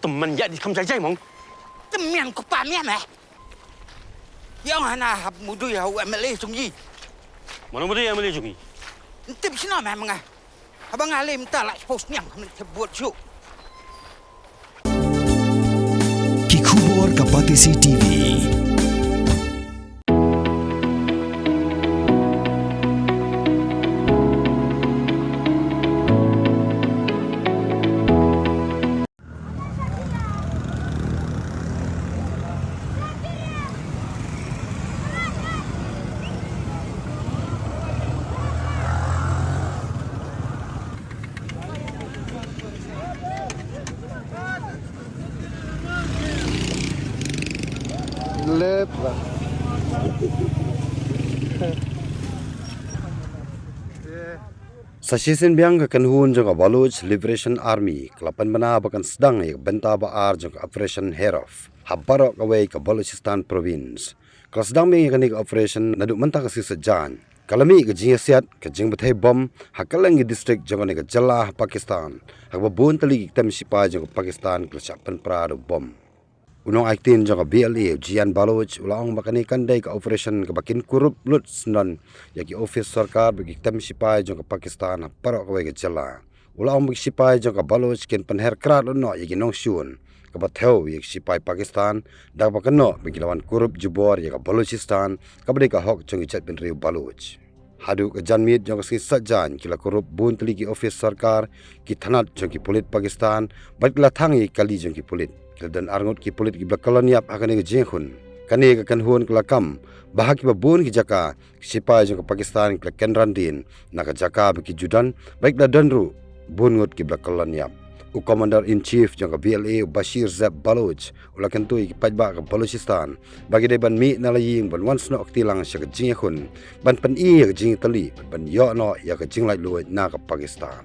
teman ya di kamsai jai mong. Temen ko pa miya meh. Yang hana mudu ya MLA sungji. Mana boleh yang boleh jungi. Tip sino meh mga. Abang alim ta la post nyang buat show. Kikubor Kapatisi TV. Lepa. Sasisin biang kan hun jong Baloch Liberation Army kelapan mana bakan sedang ya benta ba ar jong Operation Herof habaro kawai ke Balochistan Province kelas sedang mi kan operation naduk mentah kasi sejan kalami ke jing siat ke jing betai bom hakalangi district jong ne ke Jalah Pakistan hak babun tali tem sipai jong Pakistan kelsapan prado bom Unong aitin jong BLA Jian Baloch ulang bakani kandai ke operation ke bakin kurup lut senan yaki office sarkar bagi tem sipai jong ke Pakistan parok kawai ke Jalah ulang bagi sipai jong ke Baloch ken penher krat no yaki nong syun ke bathau yaki sipai Pakistan dak bakano bagi lawan kurup jubor yaki Balochistan ke bade ka hok jong ichat bin riu Baloch hadu ke janmit jong ke sajan kila kurup bun teliki office sarkar ki thanat jong ki polit Pakistan baikla thangi kali jong ki polit dan arngot ki polit ki blakalan yap akan ke jenghun kane ke kan huan kelakam bahaki babun ki jaka sipai jong ke Pakistan ke kenrandin nak jaka baki judan baiklah danru bungut ki blakalan yap u commander in chief jong ke BLA Bashir Zab Baloch ulakan tu ki pajba ke Balochistan bagi de ban mi nalaying ban once no aktilang sya ke jenghun ban pen i ke jing tali ban yo no ya ke jinglai luai na ke Pakistan